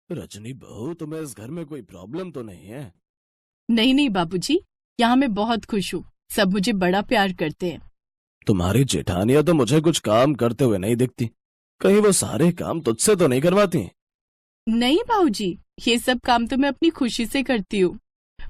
रजनी बहू, तुम्हें इस घर में कोई प्रॉब्लम तो नहीं है? नहीं नहीं बाबूजी, यहाँ मैं बहुत खुश हूँ। सब मुझे बड़ा प्यार करते हैं। तुम्हारी जेठानियां तो मुझे कुछ काम करते हुए नहीं दिखती। कहीं वो सारे काम तुझसे तो नहीं करवाती? नहीं बाबूजी, ये सब काम तो मैं अपनी खुशी से करती हूँ।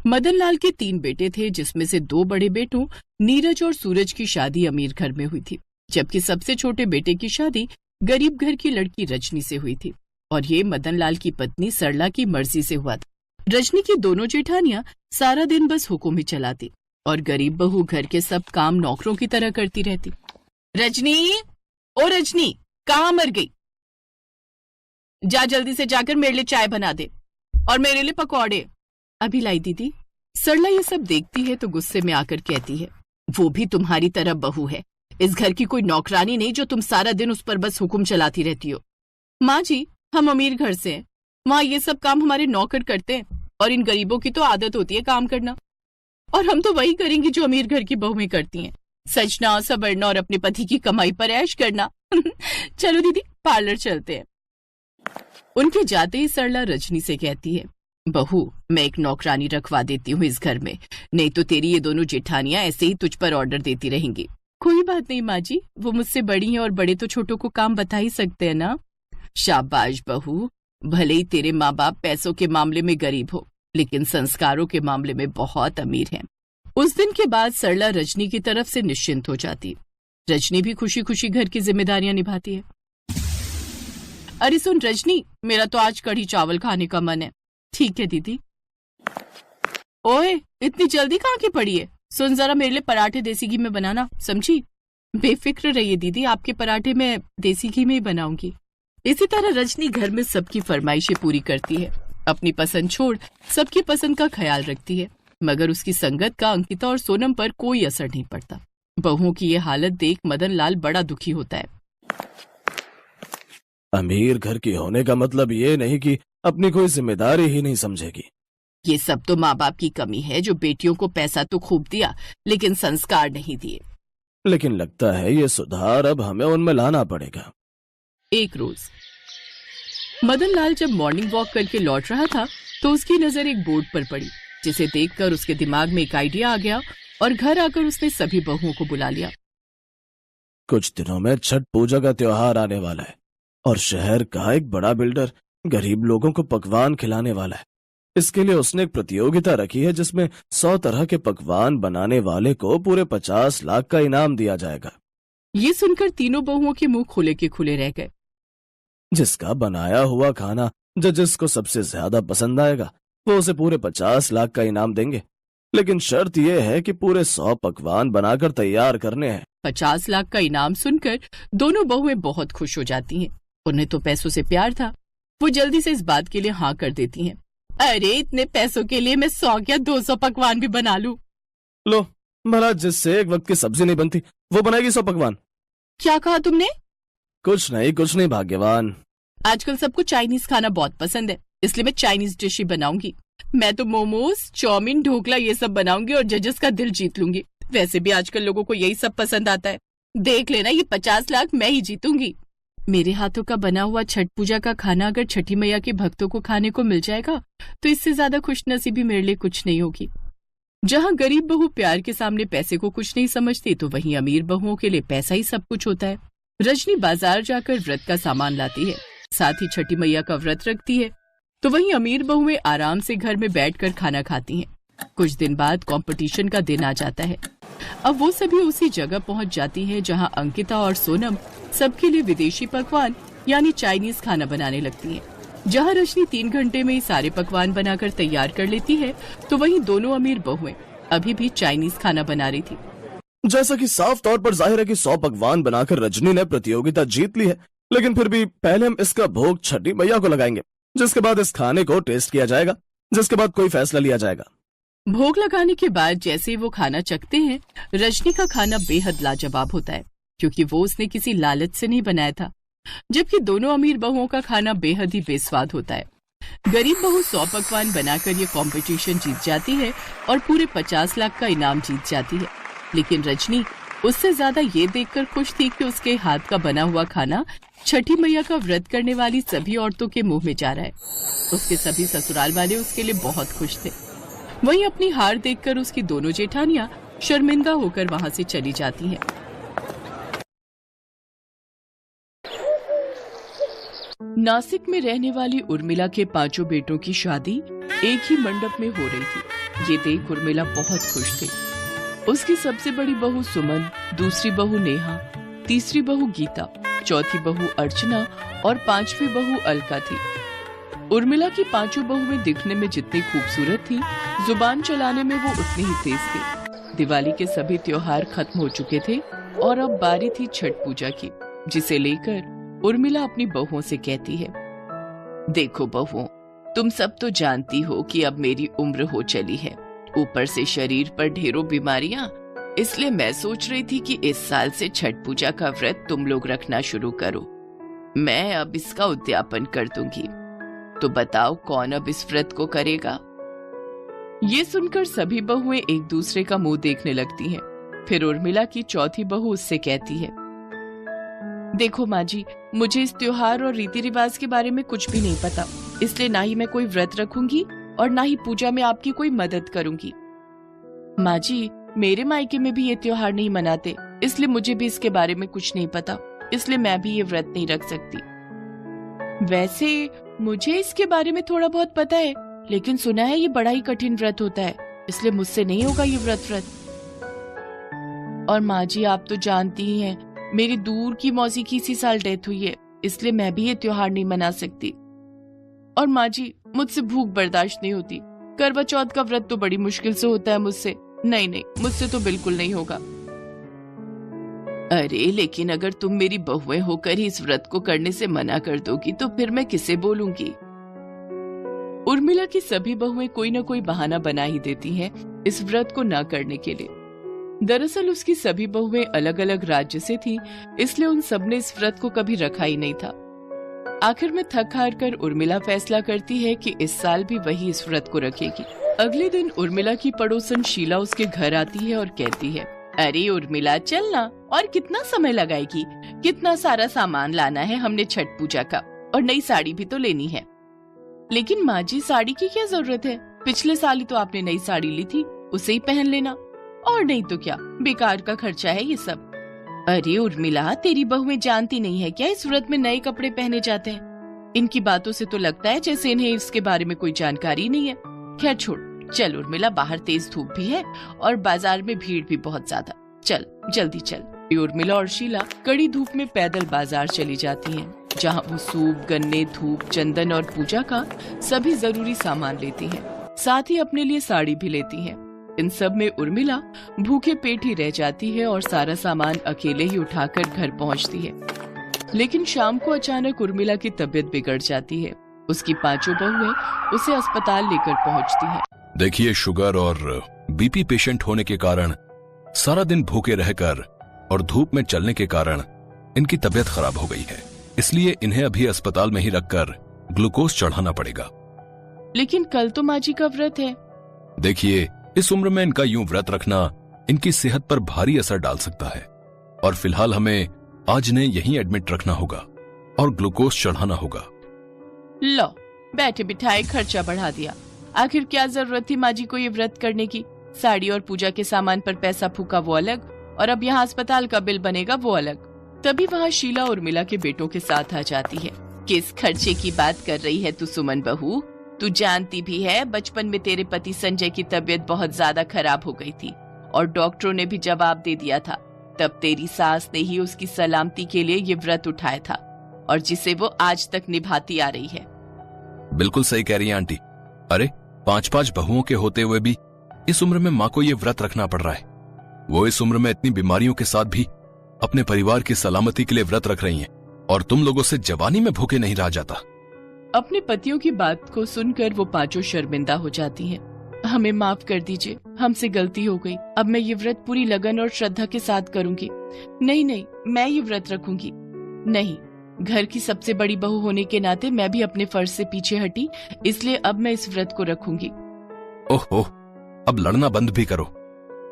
मदन लाल के 3 बेटे थे, जिसमें से 2 बड़े बेटों नीरज और सूरज की शादी अमीर घर में हुई थी, जबकि सबसे छोटे बेटे की शादी गरीब घर की लड़की रजनी से हुई थी, और ये मदन लाल की पत्नी सरला की मर्जी से हुआ था। रजनी की दोनों जेठानियां सारा दिन बस हुक्म ही चलाती और गरीब बहू घर के सब काम नौकरों की तरह करती रहती। रजनी, ओ रजनी, कहाँ मर गई? जा जल्दी से जाकर मेरे लिए चाय बना दे और मेरे लिए पकौड़े। अभी लाई दीदी। सरला ये सब देखती है तो गुस्से में आकर कहती है, वो भी तुम्हारी तरह बहू है, इस घर की कोई नौकरानी नहीं जो तुम सारा दिन उस पर बस हुक्म चलाती रहती हो। माँ जी, हम अमीर घर से हैं, वहाँ ये सब काम हमारे नौकर करते हैं और इन गरीबों की तो आदत होती है काम करना, और हम तो वही करेंगे जो अमीर घर की बहुएं करती हैं, सजना सवरना और अपने पति की कमाई पर ऐश करना। चलो दीदी, पार्लर चलते हैं। उनके जाते ही सरला रजनी से कहती है, बहू, मैं एक नौकरानी रखवा देती हूँ इस घर में, नहीं तो तेरी ये दोनों जेठानियां ऐसे ही तुझ पर ऑर्डर देती रहेंगी। कोई बात नहीं माँ जी, वो मुझसे बड़ी हैं और बड़े तो छोटों को काम बता ही सकते हैं ना। शाबाश बहू, भले ही तेरे माँ बाप पैसों के मामले में गरीब हो, लेकिन संस्कारों के मामले में बहुत अमीर हैं। उस दिन के बाद सरला रजनी की तरफ से निश्चिंत हो जाती। रजनी भी खुशी खुशी घर की जिम्मेदारियां निभाती है। अरे सुन रजनी, मेरा तो आज कढ़ी चावल खाने का मन है। ठीक है दीदी। ओए, इतनी जल्दी कहाँ की पड़ी है? सुन जरा, मेरे लिए पराठे देसी घी में बनाना, समझी? बेफिक्र रहिए दीदी, आपके पराठे मैं देसी घी में ही बनाऊंगी। इसी तरह रजनी घर में सबकी फरमाइशें पूरी करती है, अपनी पसंद छोड़ सबकी पसंद का ख्याल रखती है, मगर उसकी संगत का अंकिता और सोनम पर कोई असर नहीं पड़ता। बहुओं की ये हालत देख मदन लाल बड़ा दुखी होता है। अमीर घर की होने का मतलब ये नहीं कि अपनी कोई जिम्मेदारी ही नहीं समझेगी। ये सब तो माँ बाप की कमी है, जो बेटियों को पैसा तो खूब दिया लेकिन संस्कार नहीं दिए। लेकिन लगता है ये सुधार अब हमें उनमें लाना पड़ेगा। एक रोज मदन लाल जब मॉर्निंग वॉक करके लौट रहा था तो उसकी नजर एक बोर्ड पर पड़ी, जिसे देखकर उसके दिमाग में एक आइडिया आ गया और घर आकर उसने सभी बहुओं को बुला लिया। कुछ दिनों में छठ पूजा का त्योहार आने वाला है और शहर का एक बड़ा बिल्डर गरीब लोगों को पकवान खिलाने वाला है। इसके लिए उसने एक प्रतियोगिता रखी है जिसमें 100 तरह के पकवान बनाने वाले को पूरे 50 लाख का इनाम दिया जाएगा। ये सुनकर तीनों बहुओं के मुंह खुले के खुले रह गए। जिसका बनाया हुआ खाना जजेस को सबसे ज्यादा पसंद आएगा, वो उसे पूरे 50 लाख का इनाम देंगे, लेकिन शर्त यह है कि पूरे 100 पकवान बनाकर तैयार करने हैं। 50 लाख का इनाम सुनकर दोनों बहुएं बहुत खुश हो जाती हैं। उन्हें तो पैसों से प्यार था, वो जल्दी से इस बात के लिए हाँ कर देती हैं। अरे इतने पैसों के लिए मैं 100 या 200 पकवान भी बना लूं। लो, भला जिससे एक वक्त की सब्जी नहीं बनती वो बनाएगी 100 पकवान। क्या कहा तुमने? कुछ नहीं भाग्यवान। आजकल सबको चाइनीज खाना बहुत पसंद है, इसलिए मैं चाइनीज डिश ही बनाऊंगी। मैं तो मोमोज, चाउमीन, ढोकला ये सब बनाऊंगी और जजेस का दिल जीत लूंगी। वैसे भी आजकल लोगों को यही सब पसंद आता है। देख लेना, ये 50 लाख मैं ही जीतूंगी। मेरे हाथों का बना हुआ छठ पूजा का खाना अगर छठी मैया के भक्तों को खाने को मिल जाएगा तो इससे ज्यादा खुशनसीबी मेरे लिए कुछ नहीं होगी। जहाँ गरीब बहू प्यार के सामने पैसे को कुछ नहीं समझती, तो वहीं अमीर बहुओं के लिए पैसा ही सब कुछ होता है। रजनी बाजार जाकर व्रत का सामान लाती है, साथ ही छठी मैया का व्रत रखती है, तो वहीं अमीर बहुएं आराम से घर में बैठकर खाना खाती हैं। कुछ दिन बाद कंपटीशन का दिन आ जाता है। अब वो सभी उसी जगह पहुंच जाती हैं जहां अंकिता और सोनम सबके लिए विदेशी पकवान यानी चाइनीज खाना बनाने लगती हैं। जहां रजनी 3 घंटे में ही सारे पकवान बनाकर तैयार कर लेती है, तो वहीं दोनों अमीर बहुएं अभी भी चाइनीज खाना बना रही थी। जैसा कि साफ तौर पर जाहिर है कि 100 पकवान बनाकर रजनी ने प्रतियोगिता जीत ली है, लेकिन फिर भी पहले हम इसका भोग छठी मैया को लगाएंगे, जिसके बाद इस खाने को टेस्ट किया जाएगा, जिसके बाद कोई फैसला लिया जाएगा। भोग लगाने के बाद जैसे वो खाना चखते हैं, रजनी का खाना बेहद लाजवाब होता है, क्योंकि वो उसने किसी लालच से नहीं बनाया था, जबकि दोनों अमीर बहुओं का खाना बेहद ही बेस्वाद होता है। गरीब बहू 100 पकवान बनाकर ये कंपटीशन जीत जाती है और पूरे 50 लाख का इनाम जीत जाती है, लेकिन रजनी उससे ज्यादा ये देखकर खुश थी कि उसके हाथ का बना हुआ खाना छठी मैया का व्रत करने वाली सभी औरतों के मुंह में जा रहा है। उसके सभी ससुराल वाले उसके लिए बहुत खुश थे। वहीं अपनी हार देखकर उसकी दोनों जेठानियां शर्मिंदा होकर वहां से चली जाती हैं। नासिक में रहने वाली उर्मिला के 5 बेटों की शादी एक ही मंडप में हो रही थी। ये देख उर्मिला बहुत खुश थी। उसकी सबसे बड़ी बहू सुमन, दूसरी बहू नेहा, तीसरी बहू गीता, चौथी बहू अर्चना और 5वीं बहू अलका थी। उर्मिला की 5 बहुएं दिखने में जितनी खूबसूरत थी, जुबान चलाने में वो उतनी ही तेज थी। दिवाली के सभी त्योहार खत्म हो चुके थे और अब बारी थी छठ पूजा की, जिसे लेकर उर्मिला अपनी बहुओं से कहती है, देखो बहुओं, तुम सब तो जानती हो कि अब मेरी उम्र हो चली है, ऊपर से शरीर पर ढेरों बीमारियां, इसलिए मैं सोच रही थी कि इस साल से छठ पूजा का व्रत तुम लोग रखना शुरू करो। मैं अब इसका उद्यापन कर दूंगी, तो बताओ कौन अब इस व्रत को करेगा। ये सुनकर सभी बहुएं एक दूसरे का मुंह देखने लगती हैं। फिर उर्मिला की चौथी बहू उससे कहती है, देखो माँ जी, मुझे इस त्योहार और रीति रिवाज के बारे में कुछ भी नहीं पता, इसलिए ना ही मैं कोई व्रत रखूंगी और ना ही पूजा में आपकी कोई मदद करूंगी। माँ जी, मेरे मायके में भी ये त्योहार नहीं मनाते, इसलिए मुझे भी इसके बारे में कुछ नहीं पता, इसलिए मैं भी ये व्रत नहीं रख सकती। वैसे मुझे इसके बारे में थोड़ा बहुत पता है, लेकिन सुना है ये बड़ा ही कठिन व्रत होता है, इसलिए मुझसे नहीं होगा ये व्रत। और माँ जी, आप तो जानती ही हैं, मेरी दूर की मौसी की इसी साल डेथ हुई है, इसलिए मैं भी ये त्योहार नहीं मना सकती। और माँ जी, मुझसे भूख बर्दाश्त नहीं होती, करवा चौथ का व्रत तो बड़ी मुश्किल से होता है मुझसे। नहीं, मुझसे तो बिल्कुल नहीं होगा। अरे लेकिन अगर तुम मेरी बहुएं होकर ही इस व्रत को करने से मना कर दोगी तो फिर मैं किसे बोलूंगी। उर्मिला की सभी बहुएं कोई न कोई बहाना बना ही देती हैं इस व्रत को ना करने के लिए। दरअसल उसकी सभी बहुएं अलग अलग राज्य से थीं, इसलिए उन सब ने इस व्रत को कभी रखा ही नहीं था। आखिर में थक हार कर उर्मिला फैसला करती है कि इस साल भी वही इस व्रत को रखेगी। अगले दिन उर्मिला की पड़ोसन शीला उसके घर आती है और कहती है, अरे उर्मिला, चलना, और कितना समय लगाएगी, कितना सारा सामान लाना है हमने छठ पूजा का, और नई साड़ी भी तो लेनी है। लेकिन माँ जी, साड़ी की क्या जरूरत है, पिछले साल ही तो आपने नई साड़ी ली थी, उसे ही पहन लेना, और नहीं तो क्या, बेकार का खर्चा है ये सब। अरे उर्मिला, तेरी बहुएं जानती नहीं है क्या इस व्रत में नए कपड़े पहने जाते हैं? इनकी बातों से तो लगता है जैसे इन्हें इसके बारे में कोई जानकारी नहीं है। खैर छोड़, चल उर्मिला, बाहर तेज धूप भी है और बाजार में भीड़ भी बहुत ज्यादा, चल जल्दी चल। उर्मिला और शीला कड़ी धूप में पैदल बाजार चली जाती हैं, जहां वो सूप, गन्ने, धूप, चंदन और पूजा का सभी जरूरी सामान लेती हैं, साथ ही अपने लिए साड़ी भी लेती हैं। इन सब में उर्मिला भूखे पेट ही रह जाती है और सारा सामान अकेले ही उठाकर घर पहुंचती है। लेकिन शाम को अचानक उर्मिला की तबीयत बिगड़ जाती है। उसकी 5 बहुएं उसे अस्पताल लेकर पहुंचती हैं। देखिए, शुगर और बीपी पेशेंट होने के कारण, सारा दिन भूखे रहकर और धूप में चलने के कारण इनकी तबीयत खराब हो गई है, इसलिए इन्हें अभी अस्पताल में ही रखकर ग्लूकोज चढ़ाना पड़ेगा। लेकिन कल तो माँ जी का व्रत है। देखिए, इस उम्र में इनका यूं व्रत रखना इनकी सेहत पर भारी असर डाल सकता है, और फिलहाल हमें आज इन्हें यहीं एडमिट रखना होगा और ग्लूकोज चढ़ाना होगा। लो, बैठे बिठाए खर्चा बढ़ा दिया। आखिर क्या जरूरत थी माँ जी को ये व्रत करने की? साड़ी और पूजा के सामान पर पैसा फूका वो अलग, और अब यहाँ अस्पताल का बिल बनेगा वो अलग। तभी वहाँ शीला उर्मिला के बेटों के साथ आ जाती है। किस खर्चे की बात कर रही है तू सुमन बहू? तू जानती भी है बचपन में तेरे पति संजय की तबीयत बहुत ज्यादा खराब हो गई थी और डॉक्टरों ने भी जवाब दे दिया था। तब तेरी सास ने ही उसकी सलामती के लिए ये व्रत उठाया था, और जिसे वो आज तक निभाती आ रही है। बिल्कुल सही कह रही है आंटी। अरे 5 बहुओं के होते हुए भी इस उम्र में माँ को ये व्रत रखना पड़ रहा है। वो इस उम्र में इतनी बीमारियों के साथ भी अपने परिवार की सलामती के लिए व्रत रख रही हैं, और तुम लोगों से जवानी में भूखे नहीं रहा जाता। अपने पतियों की बात को सुनकर वो 5 शर्मिंदा हो जाती हैं। हमें माफ कर दीजिए, हमसे गलती हो गई। अब मैं ये व्रत पूरी लगन और श्रद्धा के साथ करूंगी। नहीं, मैं ये व्रत रखूंगी। नहीं, घर की सबसे बड़ी बहू होने के नाते मैं भी अपने फर्ज से पीछे हटी, इसलिए अब मैं इस व्रत को रखूंगी। ओहो, अब लड़ना बंद भी करो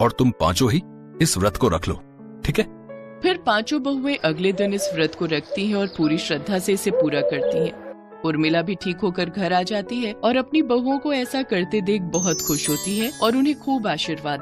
और तुम 5 ही इस व्रत को रख लो, ठीक है? फिर पांचों बहुएं अगले दिन इस व्रत को रखती हैं और पूरी श्रद्धा से इसे पूरा करती हैं। उर्मिला भी ठीक होकर घर आ जाती है और अपनी बहुओं को ऐसा करते देख बहुत खुश होती है और उन्हें खूब आशीर्वाद